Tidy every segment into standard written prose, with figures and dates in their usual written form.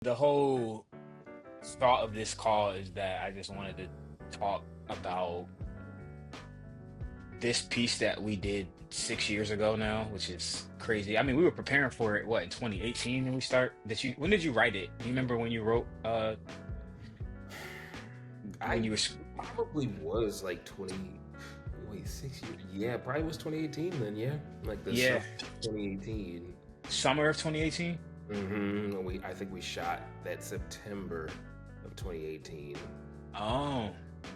The whole thought of this call is that I just wanted to talk about this piece that we did 6 years ago now, which is crazy. I mean, we were preparing for it, what, in 2018 when we start? When did you write it? Do you remember when you wrote when I you were probably was like 20, wait, 6 years. Yeah, probably was 2018 then, yeah. Like the summer yeah, of 2018. summer of 2018? I think we shot that September of 2018. Oh,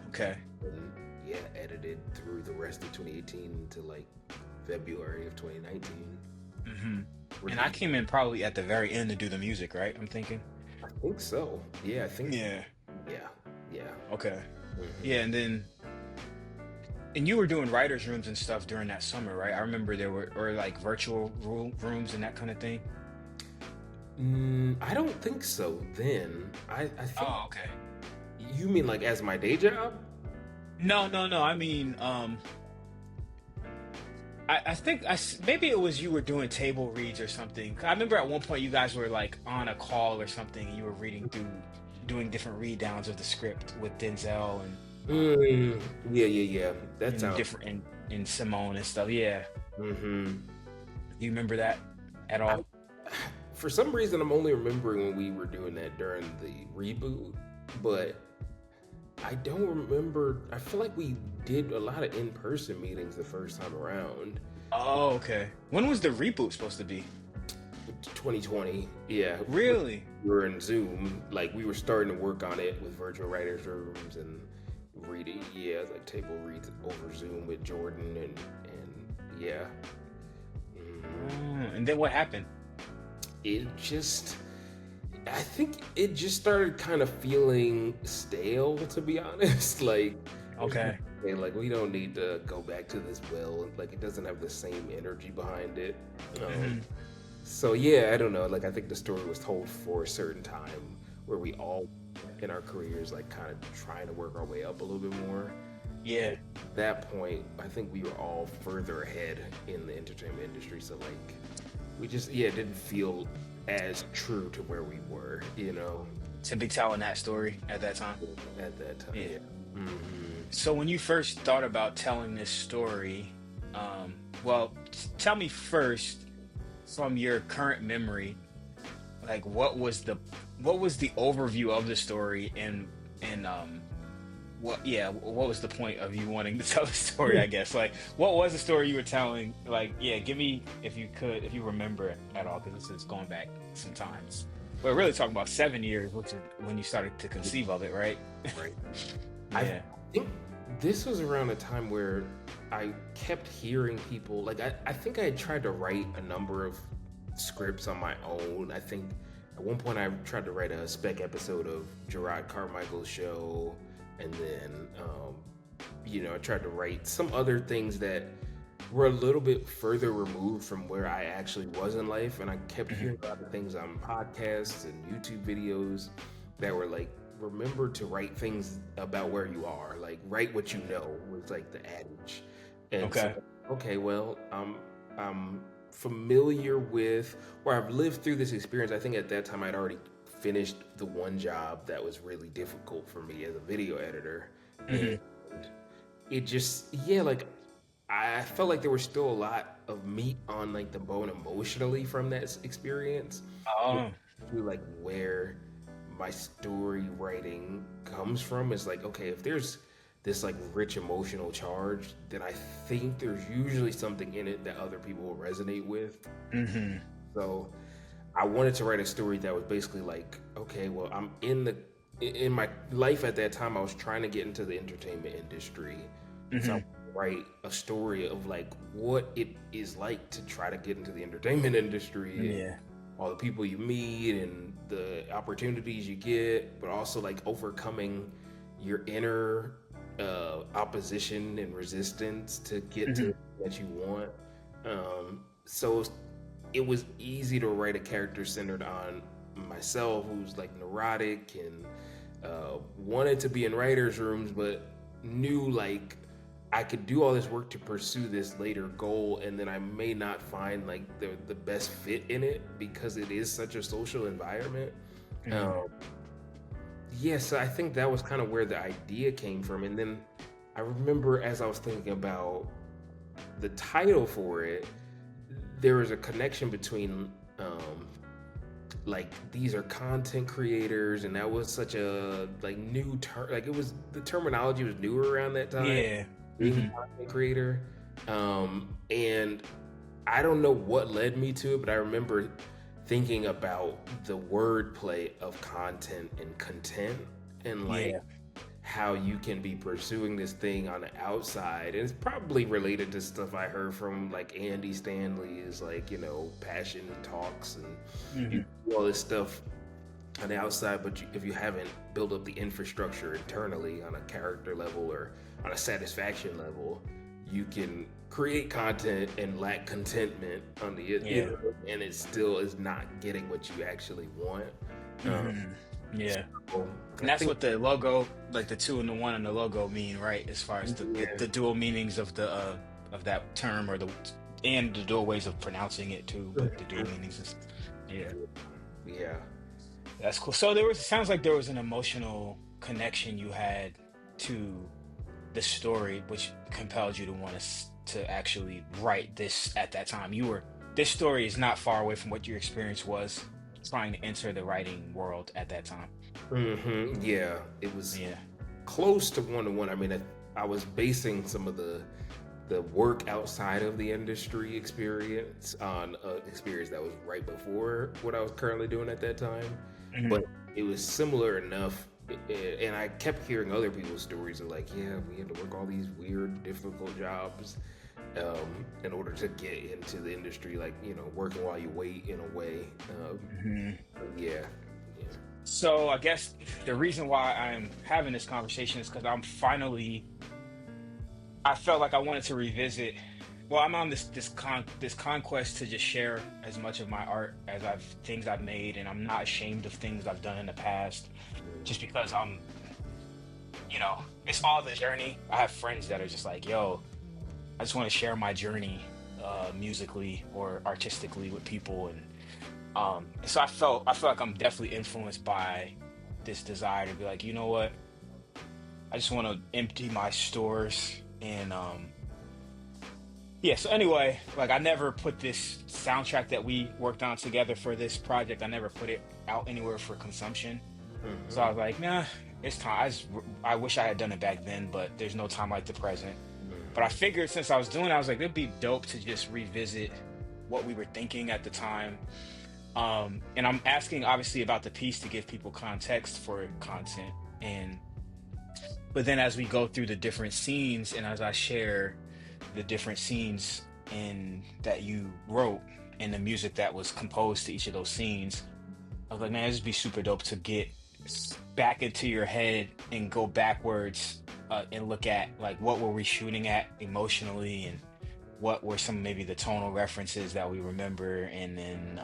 okay. And yeah, edited through the rest of 2018 to like February of 2019. hmm And I Release. came in probably at the very end to do the music, right? I'm thinking. I think so. Yeah, I think, Yeah. yeah, yeah. Okay. hmm Yeah, and you were doing writers' rooms and stuff during that summer, right? I remember there were or like virtual rooms and that kind of thing. I don't think so then. I think Oh, okay. you mean like as my day job? No, no, no. I mean, I think maybe it was you were doing table reads or something. I remember at one point you guys were like on a call or something, and you were reading through, doing different read downs of the script with Denzel and Yeah, yeah, yeah. That and sounds. different and Simone and stuff. Yeah, hmm do you remember that at I, all? for some reason, I'm only remembering when we were doing that during the reboot, but I don't remember. I feel like we did a lot of in-person meetings the first time around. Oh, okay. When was the reboot supposed to be? 2020, yeah. Really? We were in Zoom, like we were starting to work on it with virtual writers' rooms and reading, yeah, like table reads over Zoom with Jordan and yeah. Oh, Mm. and then what happened? It just I think it just started kind of feeling stale, to be honest. Like, Okay. like we don't need to go back to this well. Like, it doesn't have the same energy behind it. Um, hmm so yeah, I don't know. Like, I think the story was told for a certain time where we all in our careers, like, kind of trying to work our way up a little bit more. Yeah. At that point, I think we were all further ahead in the entertainment industry. So like, we just yeah didn't feel as true to where we were, To be telling that story at that time. at that time. Yeah. Yeah. hmm So when you first thought about telling this story, well, tell me first from your current memory, like what was the overview of the story and what was the point of you wanting to tell the story, I guess? Like what was the story you were telling? Like, yeah, give me if you could, if you remember it at all, because this is going back sometimes. We're really talking about 7 years, which is when you started to conceive of it, right? Right. I Yeah. think this was around a time where I kept hearing people like I think I had tried to write a number of scripts on my own. I think at one point I tried to write a spec episode of Gerard Carmichael's show, and then I tried to write some other things that were a little bit further removed from where I actually was in life, and I kept hearing a lot of things on podcasts and YouTube videos that were like, remember to write things about where you are, like write what you know was like the adage. And so, Okay. okay, well, I'm familiar with, or I've lived through this experience. I think at that time I'd already finished the one job that was really difficult for me as a video editor, and hmm it just yeah, like I felt like there was still a lot of meat on like the bone emotionally from that experience, Oh. to like where my story writing comes from. Is like, okay, if there's this like rich emotional charge, then I think there's usually something in it that other people will resonate with. hmm So I wanted to write a story that was basically like, okay, well, in my life at that time, I was trying to get into the entertainment industry. So I hmm write a story of like what it is like to try to get into the entertainment industry and Yeah. all the people you meet and the opportunities you get, but also like overcoming your inner opposition and resistance to get to hmm what you want. So it was easy to write a character centered on myself, who's like neurotic and wanted to be in writers' rooms, but knew like I could do all this work to pursue this later goal, and then I may not find like the best fit in it because it is such a social environment. Um, Hmm. yeah, so I think that was kind of where the idea came from. And then I remember as I was thinking about the title for it, there was a connection between like these are content creators, and that was such a like new term. Like it was the terminology was newer around that time, Yeah. being Hmm. a content creator. And I don't know what led me to it, but I remember thinking about the wordplay of content and content, and like Yeah. how you can be pursuing this thing on the outside. And it's probably related to stuff I heard from like Andy Stanley's like, passion talks, and you Hmm. do all this stuff on the outside, but if you haven't built up the infrastructure internally on a character level or on a satisfaction level, you can create content and lack contentment on the Yeah. and it still is not getting what you actually want. Um, Hmm. Yeah. so I And that's think, what the logo, like the two and the one on the logo mean, right? As far as yeah, the dual meanings of that term or the and the dual ways of pronouncing it too, but the dual meanings is yeah. yeah. That's cool. So there was sounds like there was an emotional connection you had to the story, which compelled you to want to actually write this at that time. This story is not far away from what your experience was trying to enter the writing world at that time. Yeah, it was Yeah. close to one to one. I mean, I was basing some of the work outside of the industry experience on experience that was right before what I was currently doing at that time, but Hmm. it was similar enough. And I kept hearing other people's stories of like, yeah, we had to work all these weird, difficult jobs in order to get into the industry, like working while you wait in a way. Hmm. Yeah, yeah. So I guess the reason why I'm having this conversation is because I felt like I wanted to revisit. Well, I'm on this conquest to just share as much of my art as things I've made, and I'm not ashamed of things I've done in the past, just because it's all the journey. I have friends that are just like, yo, I just want to share my journey, musically or artistically with people, and so I feel like I'm definitely influenced by this desire to be like, you know what? I just want to empty my stores and yeah, so anyway, like I never put this soundtrack that we worked on together for this project, I never put it out anywhere for consumption. So I Mhm. was like, nah, it's time. I wish I had done it back then, but there's no time like the present. But I figured since I was doing it, I was like, it'd be dope to just revisit what we were thinking at the time. And I'm asking obviously about the piece to give people context for content. And but then as we go through the different scenes and as I share the different scenes in that you wrote and the music that was composed to each of those scenes, I was like, man, this would be super dope to get back into your head and go backwards, and look at like what were we shooting at emotionally and what were some maybe the tonal references that we remember, and then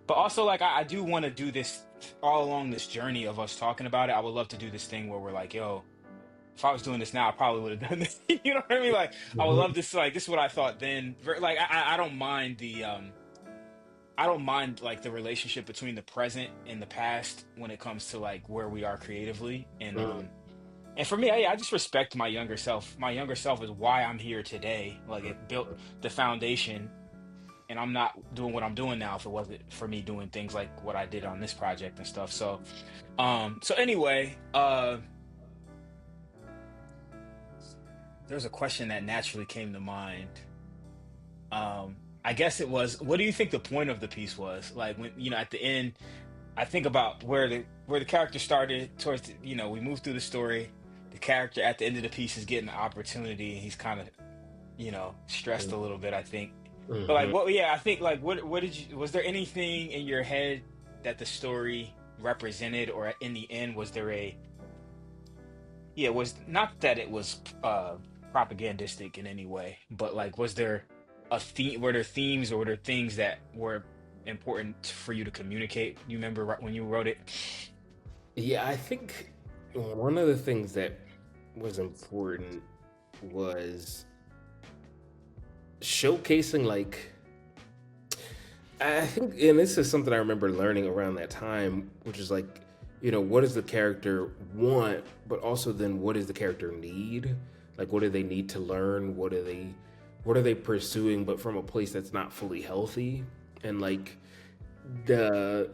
but also like I do want to do this all along this journey of us talking about it. I would love to do this thing where we're like, yo, if I was doing this now, I probably would have done this. You know what I mean? Like I would Mhm. love this. Like this is what I thought then. Like I don't mind I don't mind like the relationship between the present and the past when it comes to like where we are creatively. And for me, I just respect my younger self. My younger self is why I'm here today. Like it built the foundation, and I'm not doing what I'm doing now if it wasn't for me doing things like what I did on this project and stuff. So anyway, there's a question that naturally came to mind. I guess it was, what do you think the point of the piece was? Like when, at the end, I think about where the character started towards we move through the story. The character at the end of the piece is getting the opportunity and he's kind of, stressed a little bit, I think. But like Mhm. what yeah, I think like what did you was there anything in your head that the story represented, or in the end was there a yeah, was not that it was propagandistic in any way, but like was there a theme, were there themes or were there things that were important for you to communicate? You remember when you wrote it? Yeah, I think one of the things that was important was showcasing like I think, and this is something I remember learning around that time, which is like, what does the character want, but also then what does the character need? Like, what do they need to learn? What are they pursuing, but from a place that's not fully healthy? And like the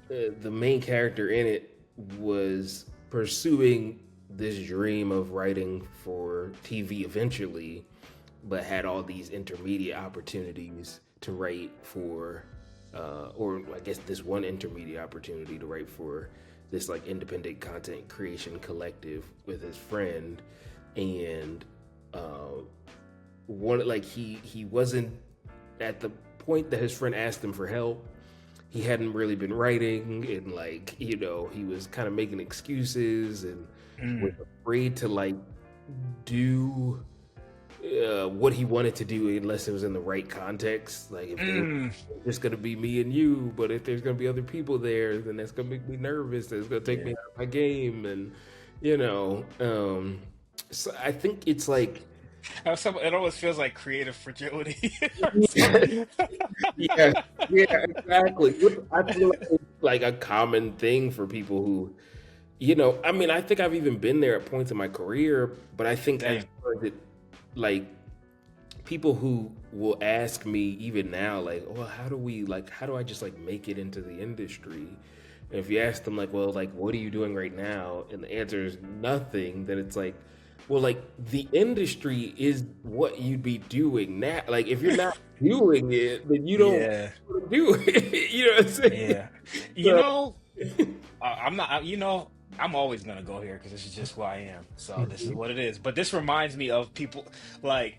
the main character in it was pursuing this dream of writing for TV eventually, but had all these intermediate opportunities to write for, or I guess this one intermediate opportunity to write for this like independent content creation collective with his friend, and uh, one like he wasn't at the point that his friend asked him for help. He hadn't really been writing, and like he was kind of making excuses and was Mm, afraid to like do what he wanted to do unless it was in the right context. Like if it was mm, just gonna be me and you, but if there's gonna be other people there, then that's gonna make me nervous. That's gonna take me yeah. out of my game, and you know. So I think it's like, It always feels like creative fragility. yeah, yeah, exactly. I feel like it's like a common thing for people who, I mean, I think I've even been there at points in my career, but I think as Same. far as it, like people who will ask me even now, like, well, how do I just like make it into the industry? And if you ask them like, well, like, what are you doing right now? And the answer is nothing, then it's like, well, like the industry is what you'd be doing now. Like if you're not doing it, then you don't Yeah, do it. You know what I'm saying? yeah. You So, know, I'm not. I'm always gonna go here because this is just who I am. So this is what it is. But this reminds me of people like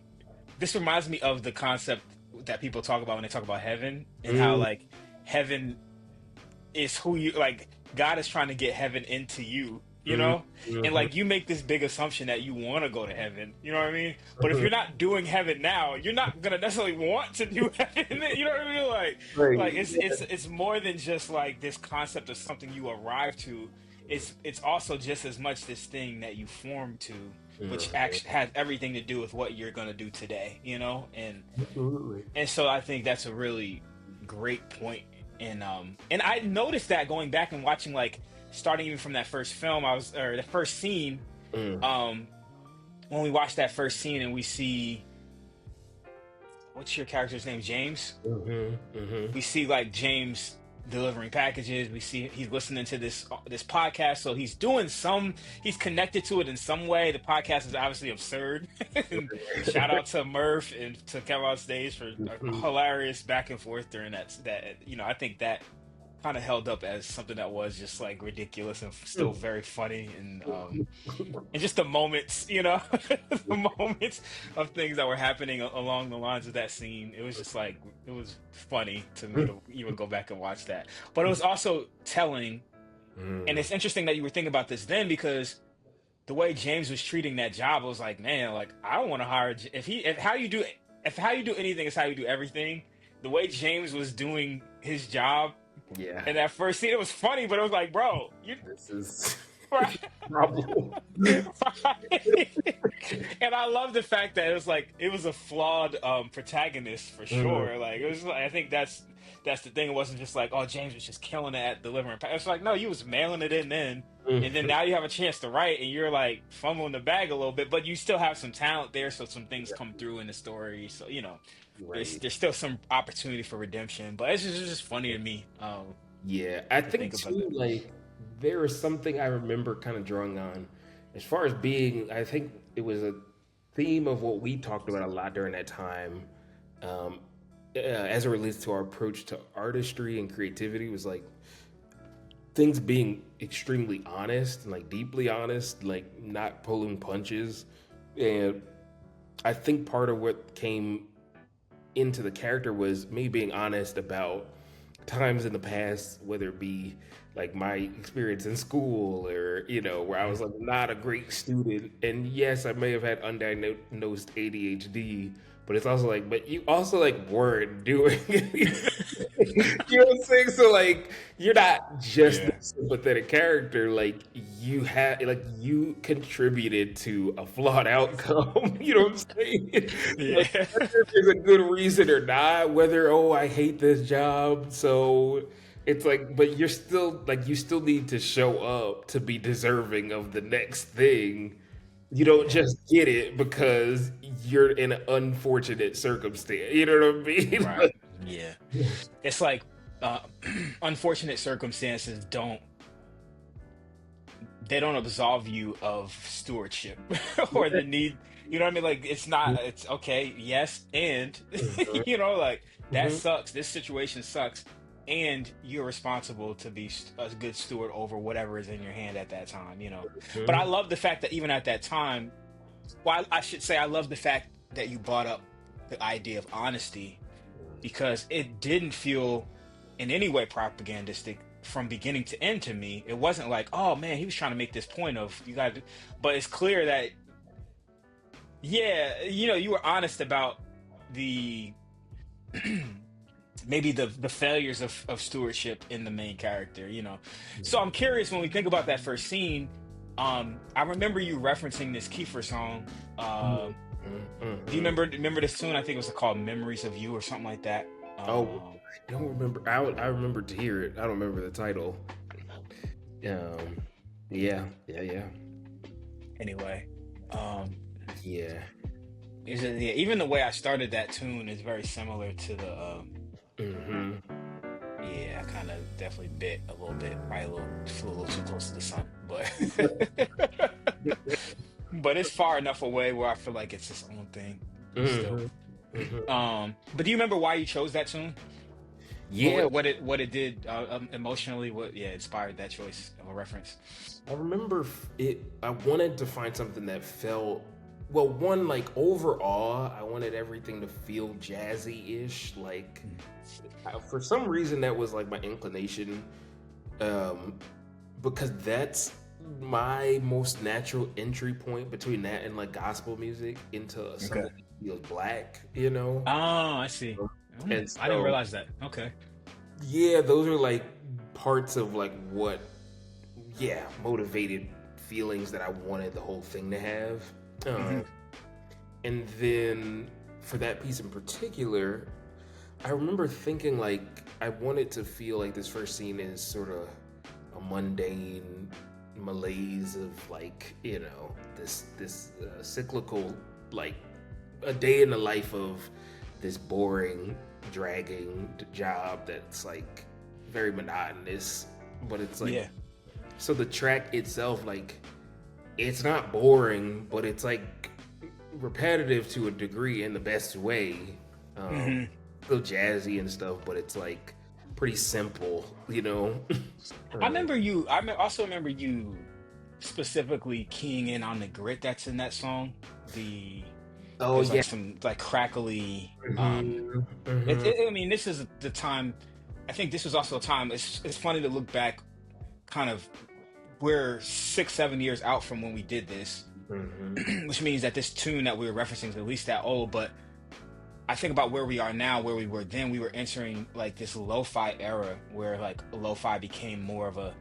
this reminds me of the concept that people talk about when they talk about heaven and how mm, like heaven is who you like. God is trying to get heaven into you. mm, And mhm, like you make this big assumption that you want to go to heaven. You know what I mean? But if mhm. you're not doing heaven now, you're not gonna necessarily want to do heaven. You know what I mean? Like Right. it's more than just like this concept of something you arrive to. It's also just as much this thing that you form to, which Mhm. actually has everything to do with what you're gonna do today. Absolutely. And so I think that's a really great point. And I noticed that going back and watching like starting even from that first film, or the first scene, Mm. um, when we watch that first scene and we see what's your character's name, James? Mhm, mhm. We see like James delivering packages. We see he's listening to this podcast, so he's connected to it in some way. The podcast is obviously absurd. And shout out to Murph and to Kevin on stage for a Mhm. hilarious back and forth during that. I think that kind of held up as something that was just like ridiculous and still very funny, and just the moments, the moments of things that were happening along the lines of that scene. It was just like it was funny to me to even go back and watch that. But it was also telling, and Mm. it's interesting that you were thinking about this then because the way James was treating that job, I was like, man, like I don't want to hire if how you do anything is how you do everything. The way James was doing his job Yeah, in that first scene, it was funny, but it was like, bro, you this is right. problem. And I love the fact that it was a flawed protagonist for Mhm, sure. Like it was like I think that's the thing. It wasn't just like, oh, James was just killing it at delivering. It's like no, you was mailing it in then. And then mhm. now you have a chance to write and you're like fumbling the bag a little bit, but you still have some talent there, so some things come through in the story. So, Right. there's still some opportunity for redemption. But it's just funny to me Yeah, I to think think about too, that. like there is something I remember kind of drawing on as far as being, I think it was a theme of what we talked about a lot during that time, um, as it relates to our approach to artistry and creativity was like things being extremely honest and like deeply honest, like not pulling punches. And I think part of what came into the character was me being honest about times in the past, whether it be like my experience in school or, where I was like not a great student. And yes, I may have had undiagnosed ADHD, but it's also like, but you also like weren't doing anything. You know what I'm saying? So like, you're not just the Yeah. sympathetic character. Like you had, like you contributed to a flawed outcome. You know what I'm saying? Like Yeah. whether there's a good reason or not, whether I hate this job, so it's like, but you're still like you still need to show up to be deserving of the next thing. You don't Yeah. just get it because you're in an unfortunate circumstance. You know what I mean? Right. Yeah. It's like uh unfortunate circumstances don't absolve you of stewardship or the need, you know what I mean? Like it's not, it's okay, yes, and you know, like that Mhm. sucks. This situation sucks, and you're responsible to be a good steward over whatever is in your hand at that time, you know. But I Mhm. love the fact that even at that time, well, I should say I love the fact that you brought up the idea of honesty because it didn't feel in any way propagandistic from beginning to end to me. It wasn't like, oh man, he was trying to make this point of you got to, but it's clear that yeah, you know, you were honest about the maybe the failures of stewardship in the main character, you know. So I'm curious when we think about that first scene, I remember you referencing this Kiefer song. Mhm. Do you Mhm. remember this tune? I think it was called Memories of You or something like that. Oh, I don't remember. I remember to hear it. I don't remember the title. Um, yeah, yeah, yeah, Anyway, um yeah. is it, yeah, even the way I started that tune is very similar to the Hmm. yeah, I kind of definitely bit a little bit, probably a little flew a little too close to the sun, but but it's far enough away where I feel like it's its own thing still. Hmm. Hmm. But do you remember why you chose that tune or Yeah, what it did emotionally, what yeah inspired that choice of a reference? I remember it. I wanted to find something that felt well. One, like overall, I wanted everything to feel jazzy-ish. Like Mhm. for some reason, that was like my inclination. Um, because that's my most natural entry point between that and like gospel music into Okay. something that feels black, you know? Oh, I see. And I didn't so, realize that. Okay. yeah, those are like parts of like what, yeah, motivated feelings that I wanted the whole thing to have. Hmm. Um, and then for that piece in particular, I remember thinking like I wanted to feel like this first scene is sort of a mundane malaise of like this cyclical like a day in the life of this boring dragging job that's like very monotonous, but it's like Yeah. so the track itself like it's not boring, but it's like repetitive to a degree in the best way. Um, Hmm. Still jazzy and stuff, but it's like pretty simple, you know. I Um, remember you. Also remember you specifically keying in on the grit that's in that song. oh There's like yeah. some like crackly. Hmm. Hmm. I mean, this is the time. I think this was also a time. It's funny to look back. Kind of, we're 6 7 years out from when we did this, Hmm. which means that this tune that we were referencing is at least that old. But I think about where we are now, where we were then. We were entering like this lo-fi era where like lo-fi became more of a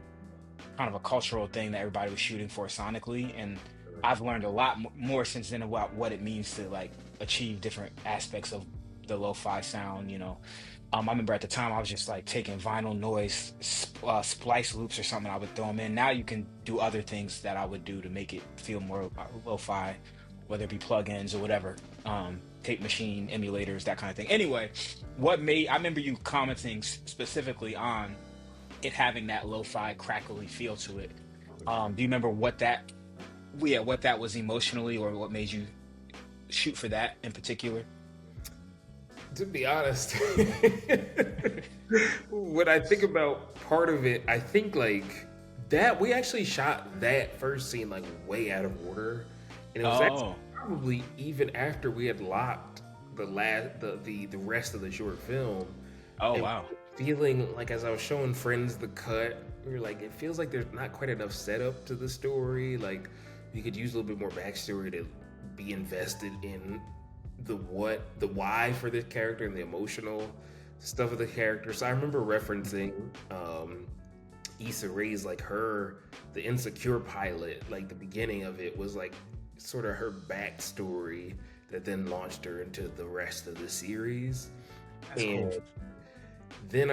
kind of a cultural thing that everybody was shooting for sonically. And I've learned a lot more since then about what it means to like achieve different aspects of the lo-fi sound, you know. I remember at the time I was just like taking vinyl noise, splice loops or something. I would throw them in. Now you can do other things that I would do to make it feel more lo-fi, whether it be plugins or whatever, tape machine emulators, that kind of thing. Anyway, I remember you commenting specifically on it having that lo-fi crackly feel to it. Do you remember what that was emotionally, or what made you shoot for that in particular? To be honest, when I think about part of it, I think like that we actually shot that first scene like way out of order, and it was actually Oh, probably even after we had locked the rest of the short film, oh and wow. feeling like as I was showing friends the cut, we were like, it feels like there's not quite enough setup to the story. Like we could use a little bit more backstory to be invested in the why for this character and the emotional stuff of the character. So I remember referencing Issa Rae's like the insecure pilot, like the beginning of it was like sort of her backstory that then launched her into the rest of the series. That's And cool. then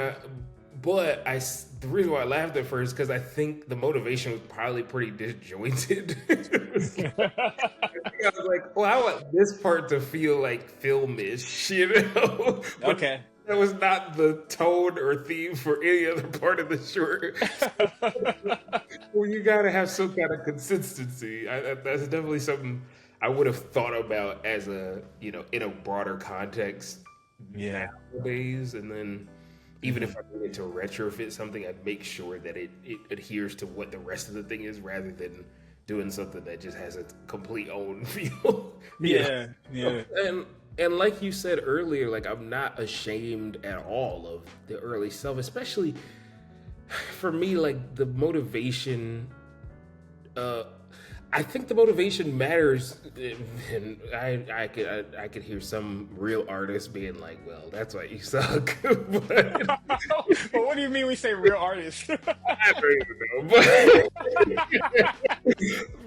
the reason why I laughed at first because I think the motivation was probably pretty disjointed. I was like, well, I want this part to feel like filmish, but Okay. that was not the tone or theme for any other part of the short. Well, you gotta have some kind of consistency. That's definitely something I would have thought about as in a broader context Yeah. nowadays. And then even Hmm. if I needed to retrofit something, I'd make sure that it adheres to what the rest of the thing is rather than doing something that just has its complete own feel. Yeah. Yeah. And and like you said earlier, like I'm not ashamed at all of the early stuff, especially for me, like the motivation. Uh, I think the motivation matters, and I could hear some real artists being like, "Well, that's why you suck." But Well, what do you mean we say real artists? I don't even know.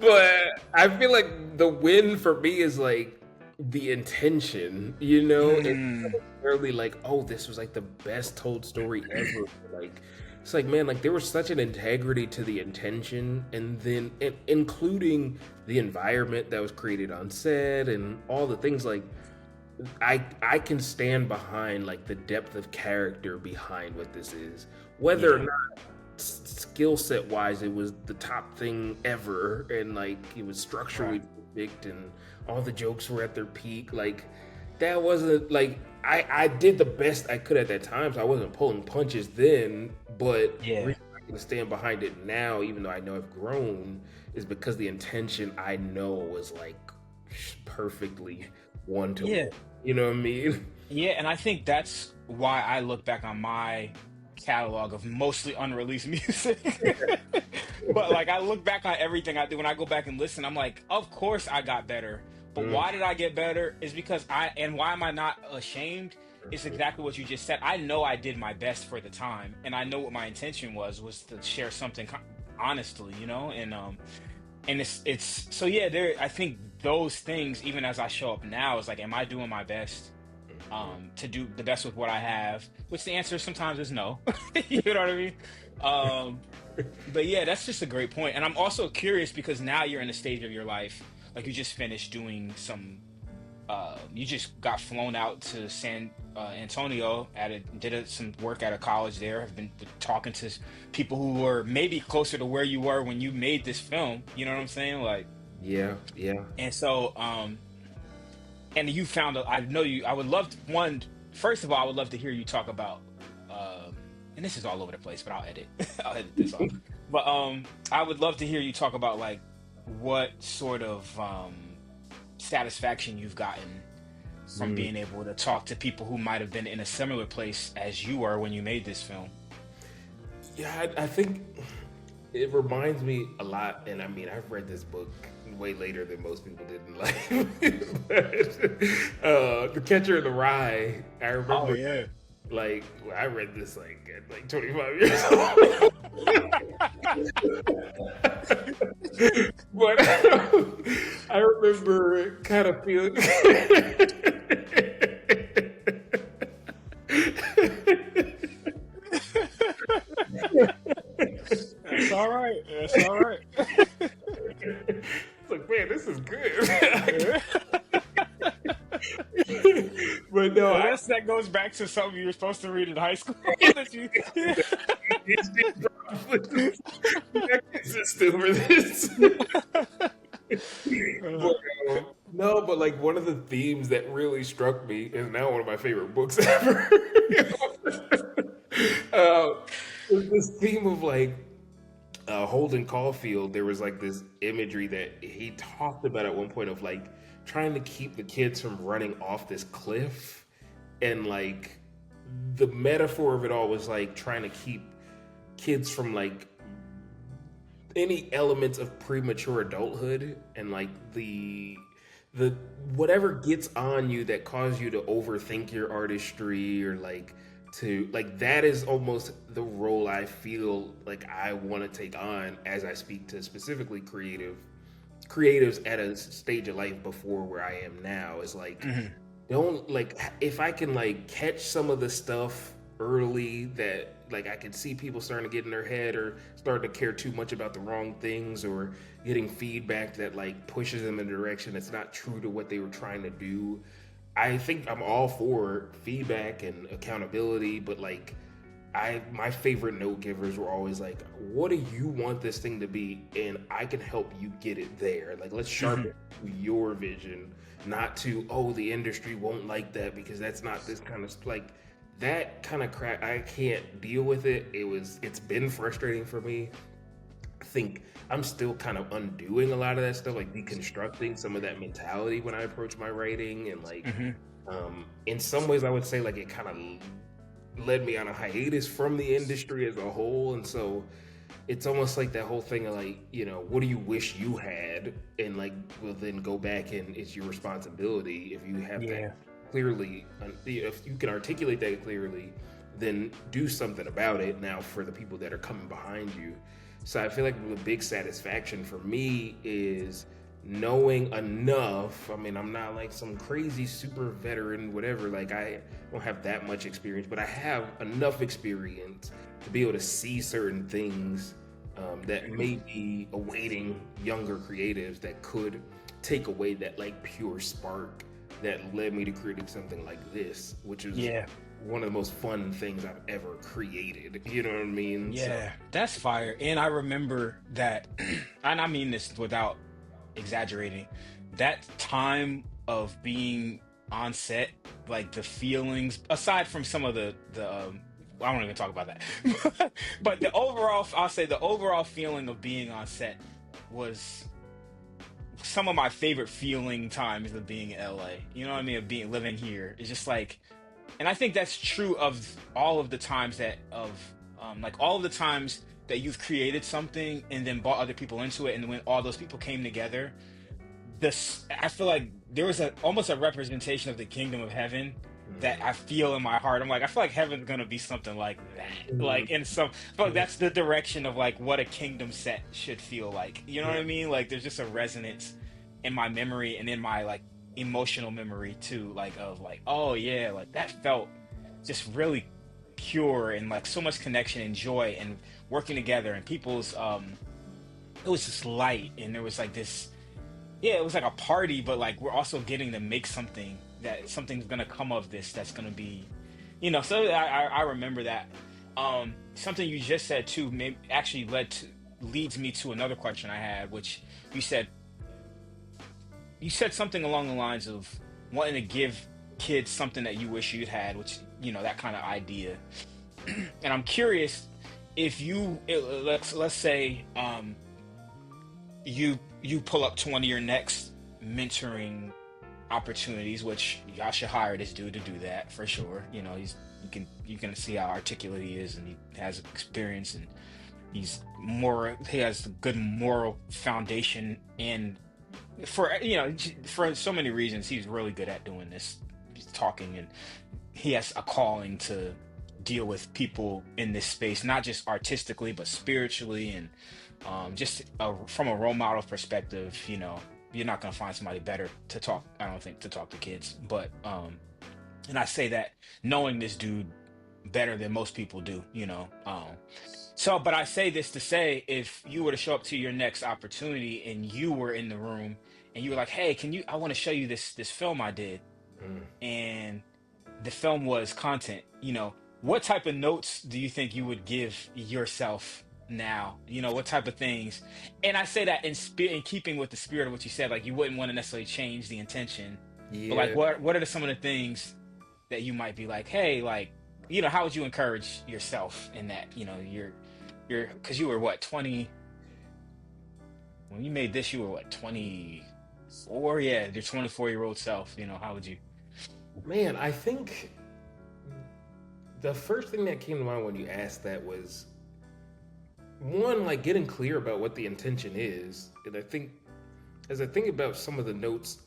But I feel like the win for me is like the intention, It's not Mm, necessarily like, oh, this was like the best told story ever. Like, it's like, man, like there was such an integrity to the intention, and then including the environment that was created on set and all the things. Like, I can stand behind like the depth of character behind what this is, whether or yeah. not skill set wise it was the top thing ever, and like it was structurally Right. perfect and all the jokes were at their peak. Like that wasn't like I did the best I could at that time, so I wasn't pulling punches then. But the Yeah. reason I can stand behind it now, even though I know I've grown, is because the intention I know was like perfectly one to one. Yeah. You know what I mean? Yeah. And I think that's why I look back on my catalog of mostly unreleased music. But like I look back on everything I do when I go back and listen, I'm like, of course I got better. But Mm, why did I get better? Is because and why am I not ashamed? It's exactly what you just said. I know I did my best for the time, and I know what my intention was to share something honestly, and it's so yeah, there I think those things, even as I show up now, is like, am I doing my best to do the best with what I have? Which the answer sometimes is no. You know what I mean? Um but yeah, that's just a great point. And I'm also curious because now you're in a stage of your life, like you just finished doing some you just got flown out to San Antonio some work at a college there. Have been talking to people who were maybe closer to where you were when you made this film. You know what I'm saying? Like, yeah, yeah. and so and you found I know you. I would love one. First of all, I would love to hear you talk about. And this is all over the place, but I'll edit. I'll edit this off. But I would love to hear you talk about like what sort of satisfaction you've gotten from Mm. being able to talk to people who might have been in a similar place as you were when you made this film. Yeah, I think it reminds me a lot, and I mean, I've read this book way later than most people did in life. But, The Catcher in the Rye, I Oh remember, yeah. like, I read this like at like 25 years old. But I remember kind of feeling. That's all right. That's all right. It's like, man, this is good. But no, Unless that goes back to something you were supposed to read in high school that you. not consistent over this. But, no, but like one of the themes that really struck me is now one of my favorite books ever. uh, is this theme of like Holden Caulfield. There was like this imagery that he talked about at one point of like trying to keep the kids from running off this cliff, and like the metaphor of it all was like trying to keep kids from like any elements of premature adulthood and like the whatever gets on you that causes you to overthink your artistry, or like to like, that is almost the role I feel like I want to take on as I speak to specifically creatives at a stage of life before where I am now. Is like, Hmm. don't like, if I can like catch some of the stuff early that like I can see people starting to get in their head or starting to care too much about the wrong things, or getting feedback that like pushes them in a direction that's not true to what they were trying to do. I think I'm all for feedback and accountability, but like, my favorite note givers were always like, "What do you want this thing to be?" And I can help you get it there. Like, let's Hmm. sharpen your vision, not to, oh, the industry won't like that because that's not this kind of like, that kind of crap. I can't deal with it. It's been frustrating for me. I think I'm still kind of undoing a lot of that stuff, like deconstructing some of that mentality when I approach my writing, and like, Hmm. in some ways, I would say like it kind of led me on a hiatus from the industry as a whole, and so it's almost like that whole thing of like, what do you wish you had, and like, well, then go back and it's your responsibility if you have that Yeah. clearly, if you can articulate that clearly, then do something about it now for the people that are coming behind you. So I feel like the big satisfaction for me is knowing enough. I mean, I'm not like some crazy super veteran, whatever. Like, I don't have that much experience, but I have enough experience to be able to see certain things that may be awaiting younger creatives that could take away that like pure spark that led me to creating something like this, which is Yeah. one of the most fun things I've ever created. You know what I mean? So, Yeah, that's fire. And I remember that, and I mean this without exaggerating, that time of being on set, like the feelings, aside from some of the I won't even talk about that. But the overall, I'll say the overall feeling of being on set was some of my favorite feeling times of being in LA. You know what I mean? Of being living here. It's just like, and I think that's true of all of the times that of like all of the times that you've created something and then brought other people into it, and when all those people came together, this I feel like there was a almost a representation of the kingdom of heaven that I feel in my heart. I'm like, I feel like heaven's gonna be something like that. mm, Like in some, but that's the direction of like what a kingdom set should feel like. You know what I mm, mean? Like there's just a resonance in my memory and in my like emotional memory too, like of like, oh yeah, like that felt just really pure and like so much connection and joy and working together and people's it was just light and there was like this, yeah, it was like a party, but like we're also getting to make something that something's gonna come of this that's gonna be, so I remember that. Something you just said too, maybe actually leads me to another question I had, which you said you said something along the lines of wanting to give kids something that you wish you'd had, which that kind of idea. And I'm curious if let's say you pull up to one of your next mentoring opportunities, which y'all should hire this dude to do that for sure. You can see how articulate he is, and he has experience, and he has a good moral foundation, and for so many reasons he's really good at doing this. He's talking, and he has a calling to deal with people in this space, not just artistically but spiritually, and just from a role model perspective, you're not going to find somebody better to talk, I don't think, to talk to kids. But and I say that knowing this dude better than most people do, so, but I say this to say, if you were to show up to your next opportunity and you were in the room and you were like, hey, I want to show you this film I did, mm. and the film was content, what type of notes do you think you would give yourself now? What type of things? And I say that in keeping with the spirit of what you said, like you wouldn't want to necessarily change the intention, but like Yeah. what are some of the things that you might be like, hey, like, how would you encourage yourself in that? You're because you were what, 20 when you made this, you were what, 24? Yeah, your 24-year-old self, how would you? Man, I think the first thing that came to mind when you asked that was, one, like getting clear about what the intention is. And I think, as I think about some of the notes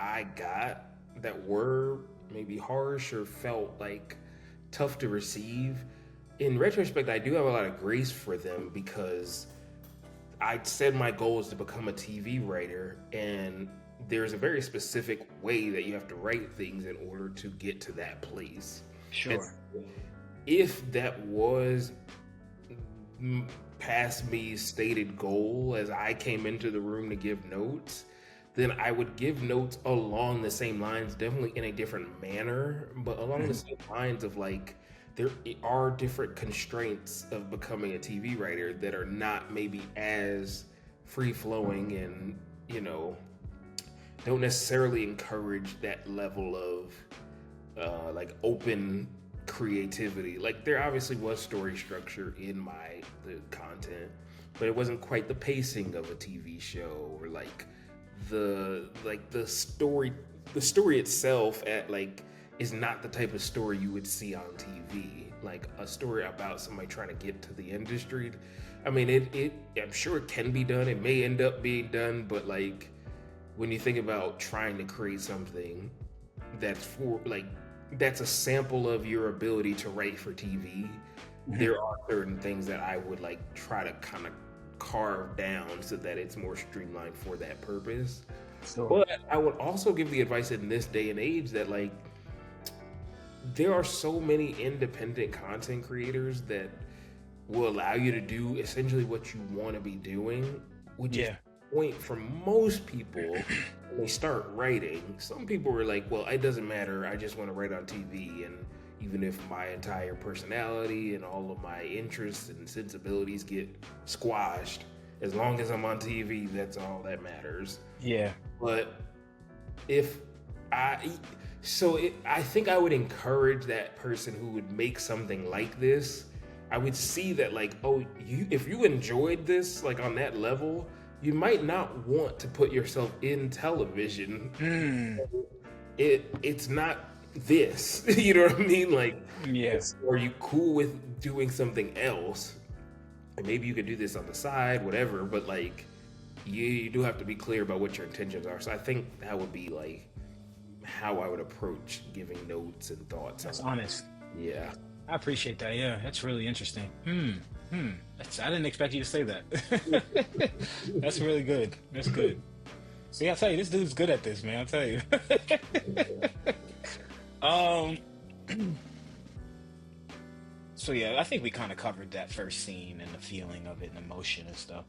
I got that were maybe harsh or felt like tough to receive, in retrospect, I do have a lot of grace for them because I said my goal is to become a TV writer, and there's a very specific way that you have to write things in order to get to that place. And Sure. if that was past me's stated goal as I came into the room to give notes, then I would give notes along the same lines, definitely in a different manner, but along the Mhm. same lines of like, there are different constraints of becoming a TV writer that are not maybe as free flowing and, you know, don't necessarily encourage that level of like open creativity. Like there obviously was story structure in the content, but it wasn't quite the pacing of a TV show or like the story itself at like is not the type of story you would see on TV. Like a story about somebody trying to get to the industry. I mean, it I'm sure it can be done. It may end up being done, but like when you think about trying to create something that's for like that's a sample of your ability to write for TV, Mhm. there are certain things that I would like try to kind of carve down so that it's more streamlined for that purpose. Sure. But I would also give the advice in this day and age that like there are so many independent content creators that will allow you to do essentially what you want to be doing, which is Yeah. the point for most people when they start writing. Some people are like, well, it doesn't matter. I just want to write on TV. And even if my entire personality and all of my interests and sensibilities get squashed, as long as I'm on TV, that's all that matters. Yeah. But if I I think I would encourage that person who would make something like this. I would see that like, oh, you if you enjoyed this like on that level, you might not want to put yourself in television. Mm. It's not this. You know what I mean? Like, Yeah. are you cool with doing something else? And maybe you could do this on the side, whatever, but like you do have to be clear about what your intentions are. So I think that would be like how I would approach giving notes and thoughts That's on. honest. Yeah. I appreciate that. Yeah, that's really interesting. I didn't expect you to say that. That's really good. That's good. See, I'll tell you, this dude's good at this, man. I'll tell you. Um, so yeah, I think we kind of covered that first scene and the feeling of it and emotion and stuff.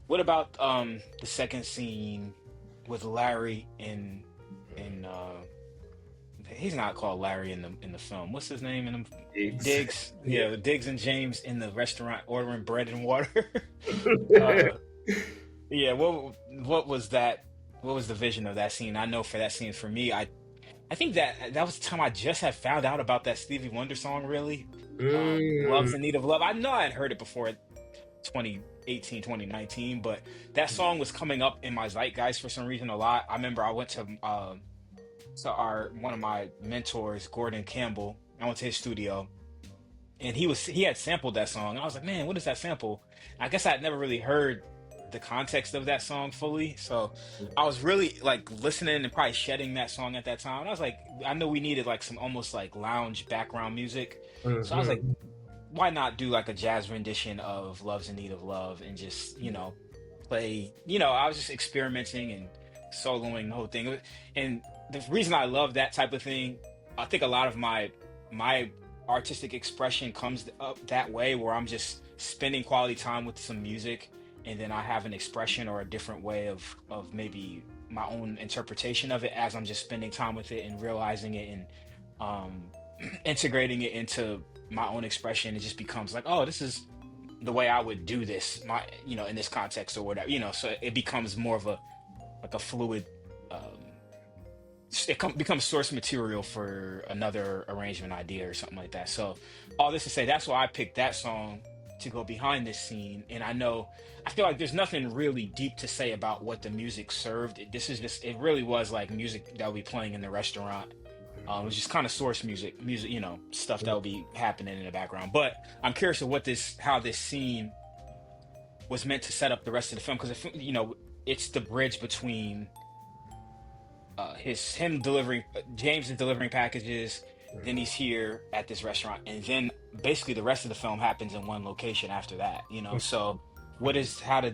What about the second scene with Larry in he's not called Larry in the film. What's his name in the Gigs. Diggs? Yeah. Yeah, Diggs and James in the restaurant ordering bread and water. uh yeah, what was that? What was the vision of that scene? I know for that scene for me, I think that was the time I just had found out about that Stevie Wonder song, really. Mm. Love's in Need of Love. I know I had heard it before 2018, 2019, but that song was coming up in my zeitgeist for some reason a lot. I remember I went to our one of my mentors, Gordon Campbell. I went to his studio and he had sampled that song. I was like, man, what is that sample? I guess I had never really heard the context of that song fully. So I was really like listening and probably shedding that song at that time. And I was like, I know we needed like some almost like lounge background music. So I was like, Mhm. why not do like a jazz rendition of Love's in Need of Love and just, play, I was just experimenting and soloing the whole thing. And the reason I love that type of thing, I think a lot of my artistic expression comes up that way where I'm just spending quality time with some music and then I have an expression or a different way of maybe my own interpretation of it as I'm just spending time with it and realizing it and um integrating it into my own expression. It just becomes like, oh, this is the way I would do this, in this context or whatever, so it becomes more of a like a fluid um becomes source material for another arrangement idea or something like that. So all this to say, that's why I picked that song to go behind this scene. And I feel like there's nothing really deep to say about what the music served. It really was like music that would be playing in the restaurant. It was just kind of source music, stuff that would be happening in the background. But I'm curious of how this scene was meant to set up the rest of the film, because it's the bridge between him delivering James is delivering packages, then he's here at this restaurant, and then basically the rest of the film happens in one location after that, you know. So what did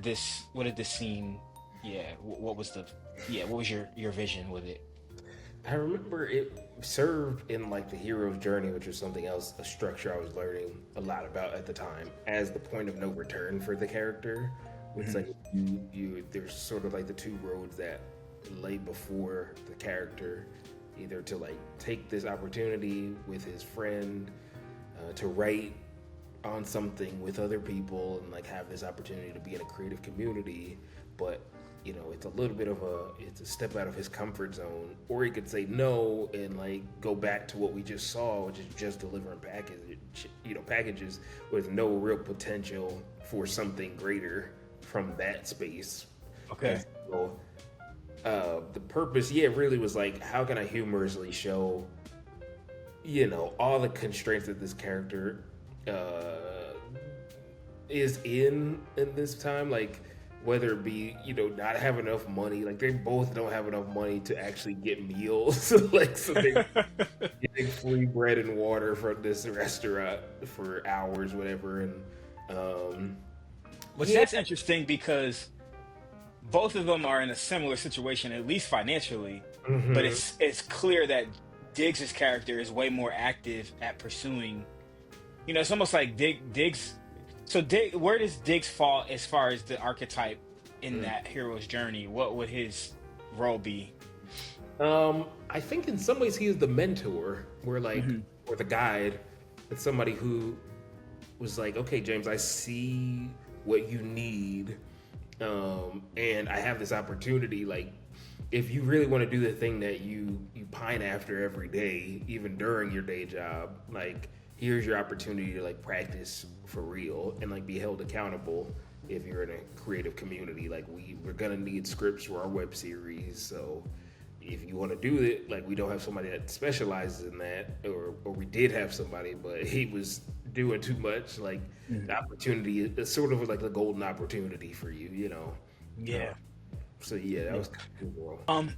this scene, yeah, what was the, yeah, what was your vision with it? I remember it served in like the hero's journey, which was something else, a structure I was learning a lot about at the time, as the point of no return for the character. It's Hmm. like you there's sort of like the two roads that lay before the character, either to like take this opportunity with his friend to write on something with other people and like have this opportunity to be in a creative community, but you know it's a little bit of it's a step out of his comfort zone, or he could say no and like go back to what we just saw, which is just delivering packages with no real potential for something greater from that space. And Okay. so the purpose, yeah, really was like, how can I humorously show, you know, all the constraints that this character uh, is in this time, like whether it be, you know, not have enough money, like they both don't have enough money to actually get meals, like so they getting free bread and water from this restaurant for hours, whatever, and um, Which yeah. that's interesting because both of them are in a similar situation, at least financially, but Hmm. it's clear that Diggs's character is way more active at pursuing. You know, it's almost like Diggs. So where does Diggs fall as far as the archetype in that hero's journey? What would his role be? I think in some ways he is the mentor, where like, Hmm. or the guide. It's somebody who was like, okay, James, I see what you need, and I have this opportunity. Like, if you really want to do the thing that you pine after every day, even during your day job, like, here's your opportunity to like practice for real and like be held accountable. If you're in a creative community, like we're gonna need scripts for our web series, so if you want to do it, like we don't have somebody that specializes in that, or we did have somebody, but he was doing too much. Like the Hmm. opportunity, it's sort of like the golden opportunity for you, you know. Uh, Yeah. so yeah, that Yeah. was kind of cool. Um.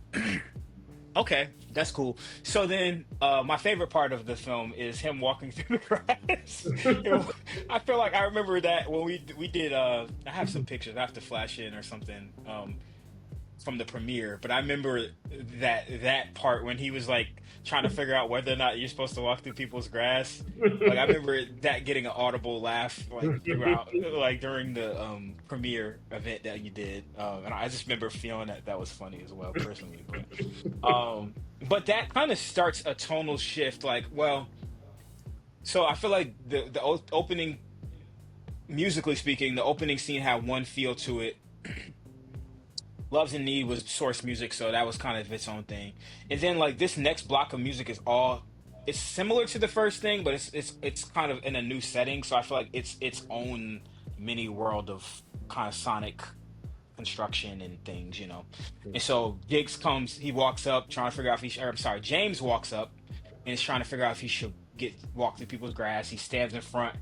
Okay, that's cool. So then, my favorite part of the film is him walking through the grass. You know, I feel like I remember that when we did. I have some pictures. I have to flash in or something. From the premiere, but I remember that part when he was like trying to figure out whether or not you're supposed to walk through people's grass. Like I remember that getting an audible laugh like throughout, like during the premiere event that you did, and I just remember feeling that that was funny as well personally. But that kind of starts a tonal shift. Like, well, so I feel like the opening, musically speaking, the opening scene had one feel to it. Loves in Need was source music, so that was kind of its own thing. And then like this next block of music is all, it's similar to the first thing, but it's kind of in a new setting. So I feel like it's its own mini world of kind of sonic construction and things, you know. And so Diggs comes, he walks up trying to figure out if he or I'm sorry, James walks up and is trying to figure out if he should get walk through people's grass. He stands in front,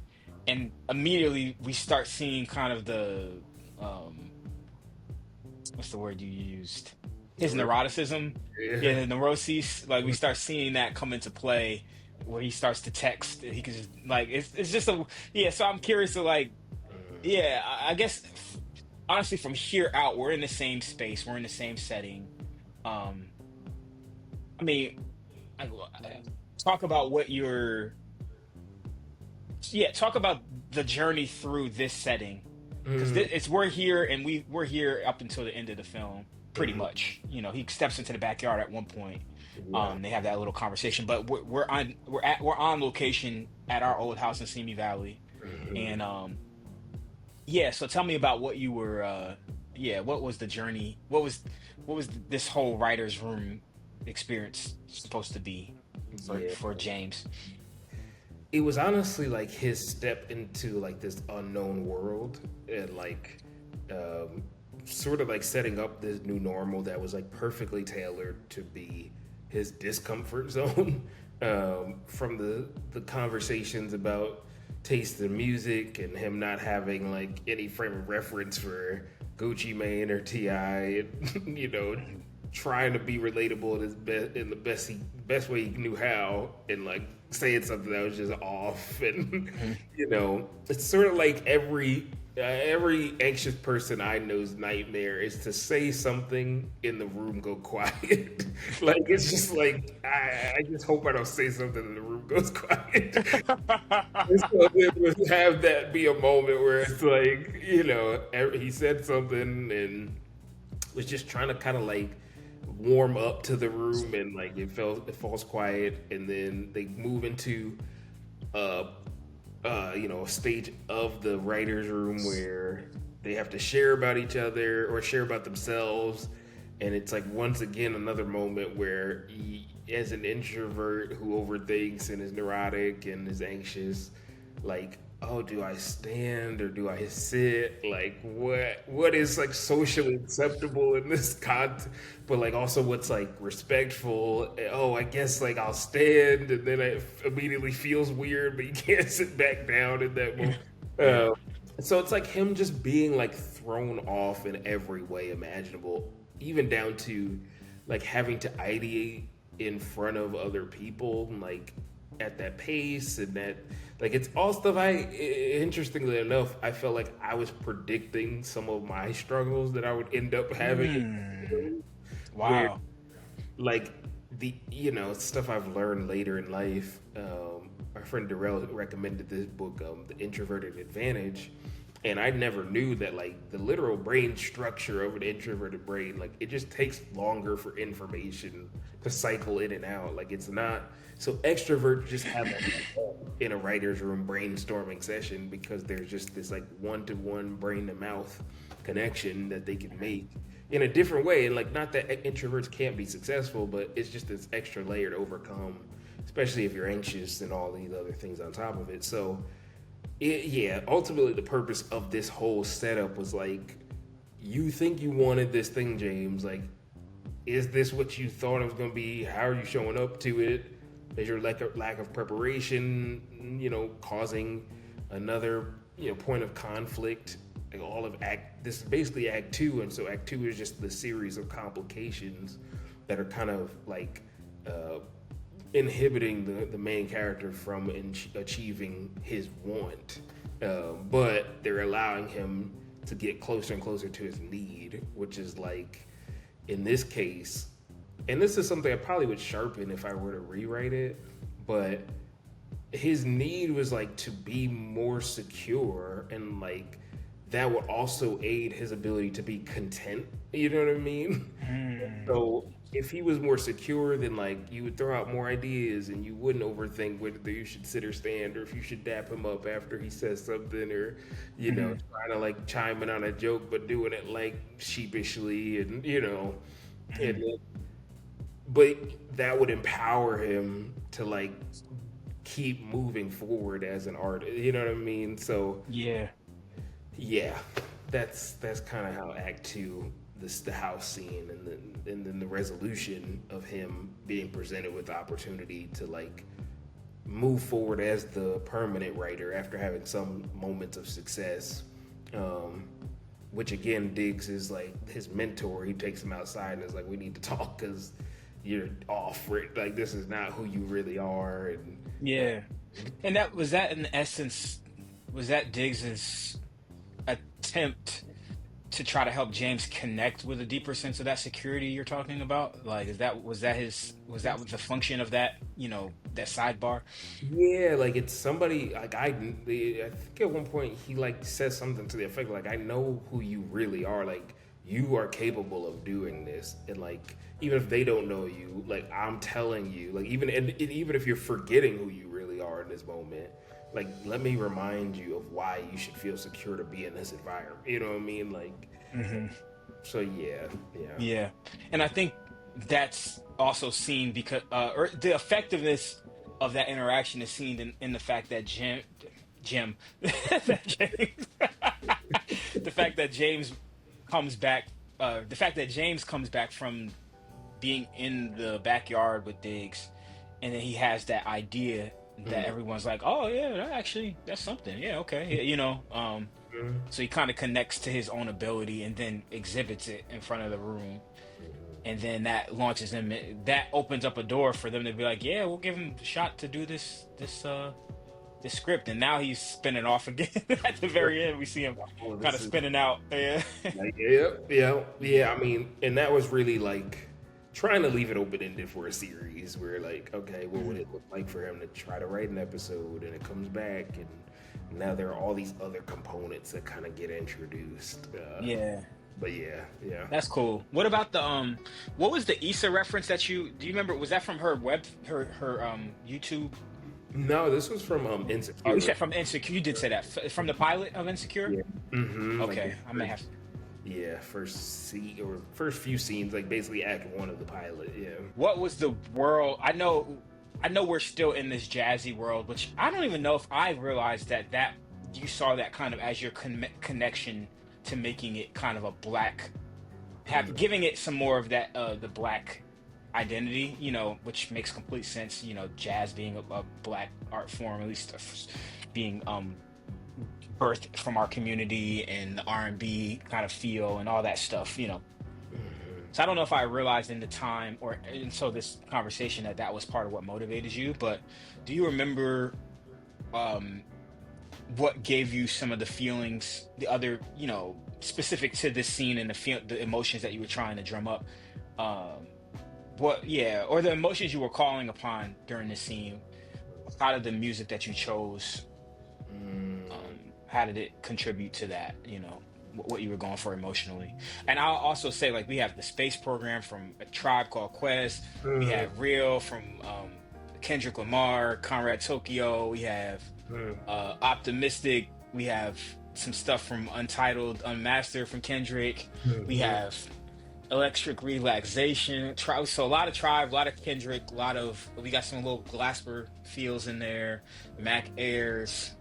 and immediately we start seeing kind of the um what's the word you used? His Neuro- neuroticism. yeah. Yeah, the neuroses. Like we start seeing that come into play where he starts to text. He can just like it's just a yeah. So I'm curious to like yeah. I guess honestly from here out we're in the same space. We're in the same setting. Um, I mean, talk about what your yeah. Talk about the journey through this setting because Mm, it's we're here and we're here up until the end of the film pretty mhm. much. You know, he steps into the backyard at one point. Yeah. They have that little conversation, but we're on location at our old house in Simi Valley, Mhm. and yeah. So tell me about what you were yeah. What was the journey? What was this whole writer's room experience supposed to be Yeah. for James? It was honestly like his step into like this unknown world, and like um, sort of like setting up this new normal that was like perfectly tailored to be his discomfort zone. From the conversations about taste in music and him not having like any frame of reference for Gucci Mane or Ti, you know, trying to be relatable in in the best way he knew how, and like saying something that was just off, and Mhm. it's sort of like every anxious person I know's nightmare is to say something in the room go quiet. Like it's just like I just hope I don't say something and the room goes quiet. And so it would have that be a moment where it's like, he said something and was just trying to kind of like warm up to the room, and like it falls quiet, and then they move into uh a stage of the writer's room where they have to share about each other or share about themselves. And it's like once again another moment where he, as an introvert who overthinks and is neurotic and is anxious, like, oh, do I stand or do I sit? Like, what is like socially acceptable in this context? But like also what's like respectful? Oh, I guess like I'll stand, and then it immediately feels weird, but you can't sit back down in that moment. Yeah. Uh, so it's like him just being like thrown off in every way imaginable, even down to like having to ideate in front of other people, like at that pace, and that like it's all stuff interestingly enough, I felt like I was predicting some of my struggles that I would end up having, Mm. where Wow. like the stuff I've learned later in life. Our friend Darrell recommended this book, The Introverted Advantage, and I never knew that like the literal brain structure of an introverted brain, like it just takes longer for information to cycle in and out. Like it's not so extroverts just have in a writer's room brainstorming session because there's just this like one-to-one brain to mouth connection that they can make in a different way. And like not that introverts can't be successful, but it's just this extra layer to overcome, especially if you're anxious and all these other things on top of it. So yeah, ultimately the purpose of this whole setup was like, you think you wanted this thing, James, like is this what you thought it was going to be? How are you showing up to it? Is your lack of preparation, causing another, point of conflict? Like all of this is basically Act Two, and so Act Two is just the series of complications that are kind of like inhibiting the main character from achieving his want, but they're allowing him to get closer and closer to his need, which is like in this case, and this is something I probably would sharpen if I were to rewrite it, but his need was like to be more secure, and like that would also aid his ability to be content. You know what I mean? Mm. So if he was more secure, then like you would throw out more ideas, and you wouldn't overthink whether you should sit or stand, or if you should dap him up after he says something, or Mhm. trying to like chime in on a joke but doing it like sheepishly, and Mhm. and but that would empower him to like keep moving forward as an artist. You know what I mean? So Yeah. yeah, that's kind of how Act Two, the house scene, and then the resolution of him being presented with the opportunity to like move forward as the permanent writer after having some moments of success. Um, which again, Diggs is like his mentor. He takes him outside and is like, "We need to talk because you're off. Like this is not who you really are." And Yeah. And that was that in essence, was that Diggs's attempt to try to help James connect with a deeper sense of that security you're talking about? Like, was that the function of that, that sidebar? yeah, like it's somebody like I think at one point he like says something to the effect like, I know who you really are. Like you are capable of doing this, and like even if they don't know you, like I'm telling you, like and even if you're forgetting who you really are in this moment, like let me remind you of why you should feel secure to be in this environment. You know what I mean? Like Hmm. so, yeah, yeah. Yeah. And I think that's also seen because, or the effectiveness of that interaction is seen in the fact that Jim, that James, the fact that James comes back, the fact that James comes back from being in the backyard with Diggs, and then he has that idea that Mhm. everyone's like, "Oh yeah, that's something. Yeah, okay, yeah, Mhm. So he kind of connects to his own ability and then exhibits it in front of the room. And then that launches him. That opens up a door for them to be like, yeah, we'll give him a shot to do this script. And now he's spinning off again. At the very end, we see him Oh, kind of this is spinning out. Yeah. like, yeah, yeah, yeah. I mean, and that was really like trying to leave it open ended for a series where, like, okay, what would it look like for him to try to write an episode and it comes back, and now there are all these other components that kind of get introduced. Yeah. But yeah, yeah. That's cool. What about the what was the Issa reference that do you remember, was that from her YouTube? No, this was from Oh, Insecure. you said from Insecure. You did say that. From the pilot of Insecure? Yeah. Mm-hmm. Okay, I may have. Yeah, first few scenes, like basically act one of the pilot. Yeah. What was the world? I know we're still in this jazzy world, which I don't even know if I realized that you saw that kind of as your connection to making it kind of a black, giving it some more of that the black identity, which makes complete sense. Jazz being a black art form, at least being birthed from our community and the R&B kind of feel and all that stuff. So I don't know if I realized in the time or until this conversation that was part of what motivated you, but do you remember what gave you some of the feelings, the other, specific to this scene and the emotions that you were trying to drum up? Or the emotions you were calling upon during the scene out of the music that you chose, how did it contribute to that, what you were going for emotionally? And I'll also say, like, we have the Space Program from A Tribe Called Quest. We have Real from Kendrick Lamar, Conrad Tokyo. We have Optimistic. We have some stuff from Untitled, Unmastered from Kendrick. We have Electric Relaxation. So a lot of Tribe, a lot of Kendrick, we got some little Glasper feels in there. Mac Ayers.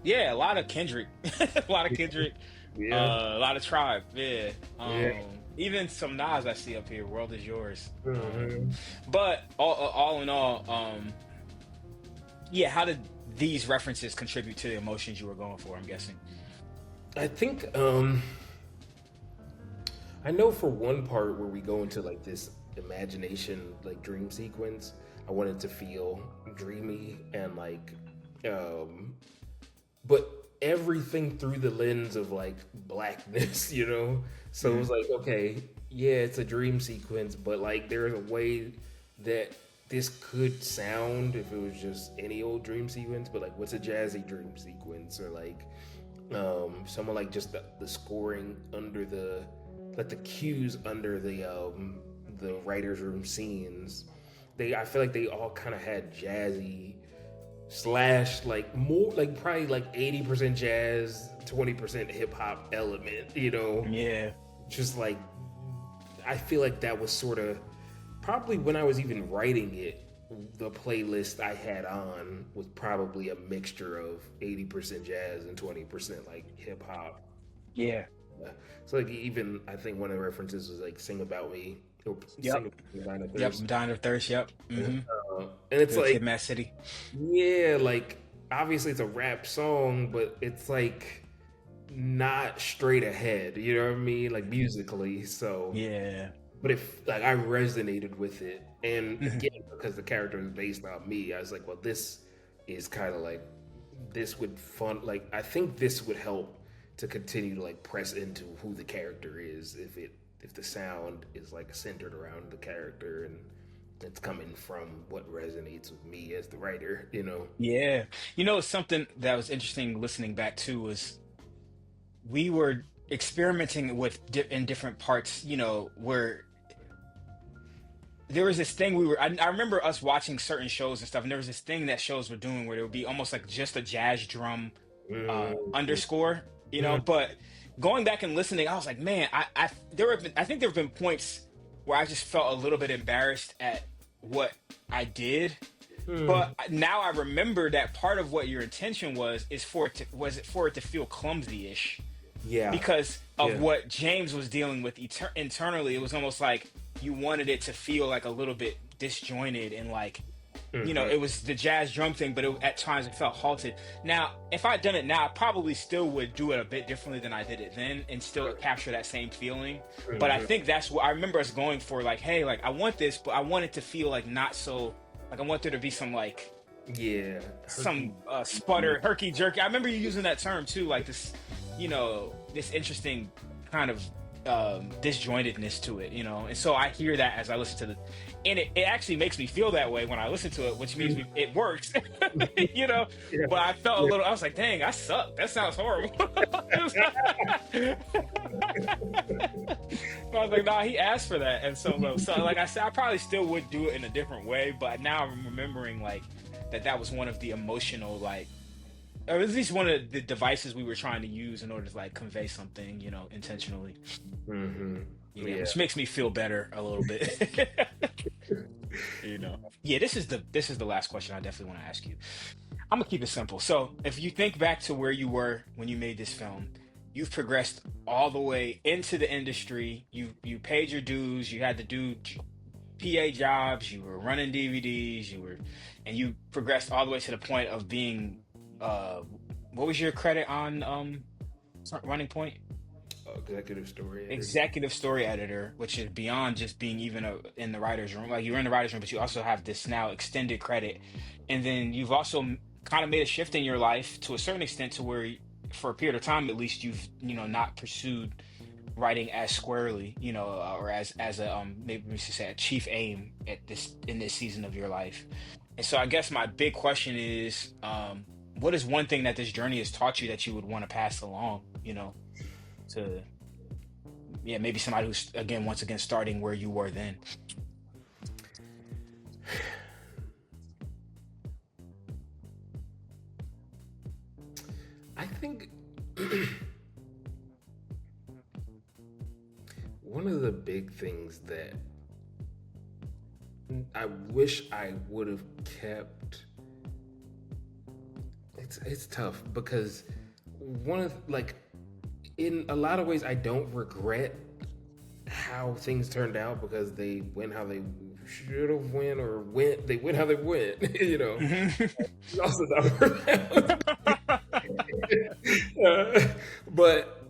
Yeah, a lot of Kendrick. A lot of Kendrick. Yeah. A lot of Tribe. Yeah. Yeah. Even some Nas I see up here. World Is Yours. Mm-hmm. But all in all, yeah, how did these references contribute to the emotions you were going for, I'm guessing? I think I know for one part where we go into like this imagination, like dream sequence, I wanted to feel dreamy and like but everything through the lens of like blackness. So it was like, okay, yeah, it's a dream sequence, but like there's a way that this could sound if it was just any old dream sequence, but like what's a jazzy dream sequence? Or like someone like just the scoring under the cues under the writer's room scenes. I feel like they all kind of had jazzy / like more like probably like 80% jazz, 20% hip hop element, Yeah. just like I feel like that was sort of probably when I was even writing it, the playlist I had on was probably a mixture of 80% jazz and 20% like hip hop. Yeah. So like even I think one of the references was like "Sing About Me." Yep. Sing About Me, Yep. Dying of Thirst. Yep. and it's Good like Kid, Mad City. yeah, like obviously it's a rap song, but it's like not straight ahead. You know what I mean? Like musically. So Yeah. but if like I resonated with it, and again because the character is based on me, I was like, well, this is kind of like this would like I think this would help to continue to like press into who the character is if the sound is like centered around the character and it's coming from what resonates with me as the writer. Yeah. Something that was interesting listening back to was we were experimenting with in different parts, where there was this thing I remember us watching certain shows and stuff, and there was this thing that shows were doing where there would be almost like just a jazz drum underscore, but going back and listening, I was like, man, I think there have been points where I just felt a little bit embarrassed at what I did. But now I remember that part of what your intention was for it to feel clumsy-ish. Yeah. Because of what James was dealing with internally. It was almost like you wanted it to feel like a little bit disjointed and like You know, Mm-hmm. it was the jazz drum thing, but at times it felt halted. Now, if I'd done it now, I probably still would do it a bit differently than I did it then and still capture that same feeling. But I Mm-hmm. think that's what I remember us going for, like, hey, like I want this, but I want it to feel like not so like I want there to be some like Yeah, herky. some sputter, herky jerky. I remember you using that term too, like this interesting kind of disjointedness to it, and so I hear that as I listen to and it actually makes me feel that way when I listen to it, which means it works. you know Yeah, but I felt a yeah. little, I was like, dang, I suck, that sounds horrible. But I was like, nah, he asked for that. And so like I said, I probably still would do it in a different way, but now I'm remembering like that was one of the emotional, like, or at least one of the devices we were trying to use in order to like convey something, intentionally. Mm-hmm. Yeah. Which makes me feel better a little bit. Yeah, this is the last question I definitely want to ask you. I'm gonna keep it simple. So if you think back to where you were when you made this film, you've progressed all the way into the industry. You paid your dues. You had to do PA jobs. You were running DVDs. And you progressed all the way to the point of being. Uh, what was your credit on Running Point? Executive story editor. Executive story editor, which is beyond just being even in the writer's room. Like, you're in the writer's room, but you also have this now extended credit. And then you've also kind of made a shift in your life to a certain extent to where, for a period of time at least, you've, not pursued writing as squarely, or as a maybe we should say a chief aim in this season of your life. And so I guess my big question is, what is one thing that this journey has taught you that you would want to pass along, to, yeah, maybe somebody who's once again starting where you were then. I think one of the big things that I wish I would have kept. It's tough because one of like in a lot of ways I don't regret how things turned out because they went how they should have went or went they went how they went. Also don't regret. But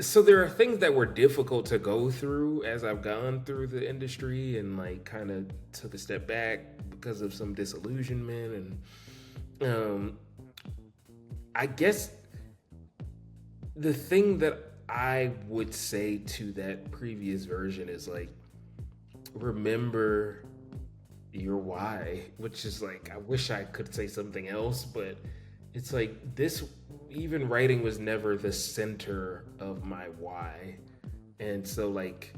so there are things that were difficult to go through as I've gone through the industry and like kind of took a step back because of some disillusionment and I guess the thing that I would say to that previous version is like remember your why, which is like I wish I could say something else, but it's like this even writing was never the center of my why. And so like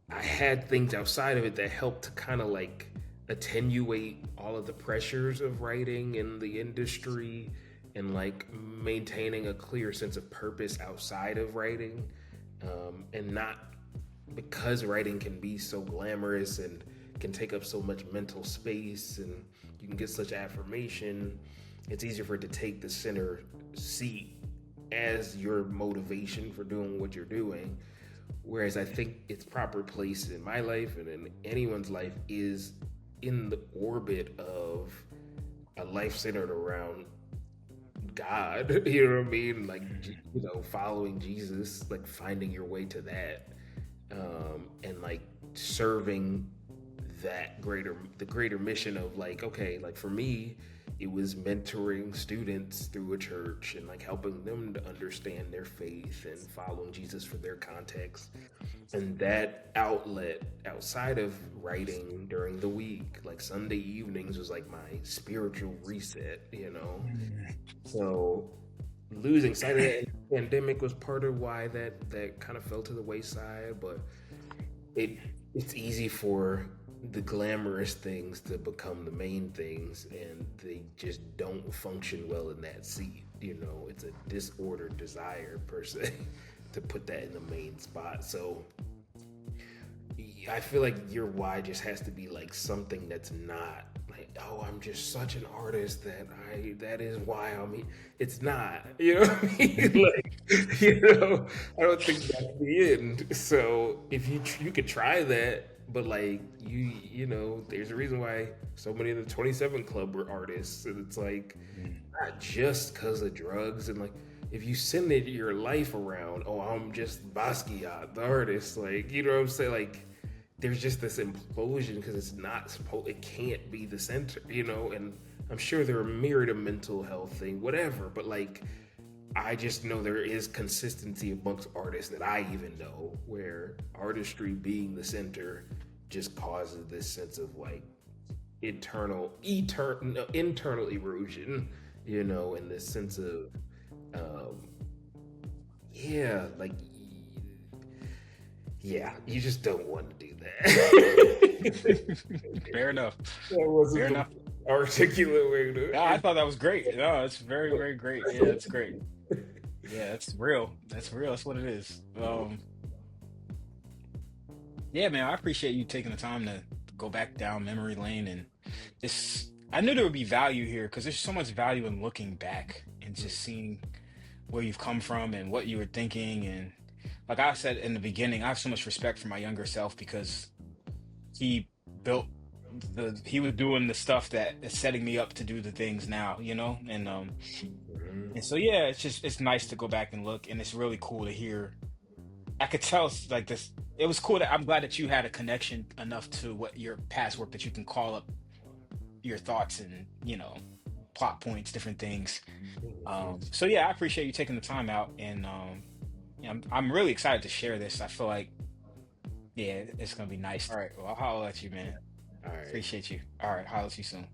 I had things outside of it that helped to kind of like attenuate all of the pressures of writing in the industry and like maintaining a clear sense of purpose outside of writing. And not because writing can be so glamorous and can take up so much mental space and you can get such affirmation, it's easier for it to take the center seat as your motivation for doing what you're doing. Whereas I think its proper place in my life and in anyone's life is in the orbit of a life centered around God, you know what I mean? Like, following Jesus, like finding your way to that, and like serving the greater mission of like, okay, like for me, it was mentoring students through a church and like helping them to understand their faith and following Jesus for their context. And that outlet outside of writing during the week, like Sunday evenings was like my spiritual reset. So losing sight of that in the pandemic was part of why that kind of fell to the wayside, but it's easy for the glamorous things to become the main things and they just don't function well in that seat. It's a disordered desire per se to put that in the main spot. So I feel like your why just has to be like something that's not like, oh, I'm just such an artist that is why I'm here. It's not, you know what I mean? Like, I don't think that's the end. So if you could try that, but like you know, there's a reason why so many of the 27 Club were artists, and it's like Mm. not just because of drugs and like if you send it your life around, oh, I'm just Basquiat, the artist, like you know what I'm saying, like there's just this implosion because it's not supposed, it can't be the center, you know, and I'm sure there are myriad of mental health thing, whatever, but like I just know there is consistency amongst artists that I even know where artistry being the center just causes this sense of like internal erosion, you know, and this sense of um, yeah, like yeah, you just don't want to do that. Fair enough. That Fair wasn't the enough. articulate way Yeah, I to. thought that was great. No, it's very, very great. Yeah, it's great. Yeah, it's real. That's real. That's what it is. Yeah, man, I appreciate you taking the time to go back down memory lane and this. I knew there would be value here because there's so much value in looking back and just seeing where you've come from and what you were thinking. And like I said in the beginning, I have so much respect for my younger self because he built he was doing the stuff that is setting me up to do the things now, you know? And so yeah, it's nice to go back and look and it's really cool to hear. I could tell like this it was cool that I'm glad that you had a connection enough to what your past work that you can call up your thoughts and, plot points, different things. So yeah, I appreciate you taking the time out and yeah, I'm really excited to share this. I feel like yeah, it's gonna be nice. All right, well, I'll holler at you, man. All right. Appreciate you. All right, holler at you soon.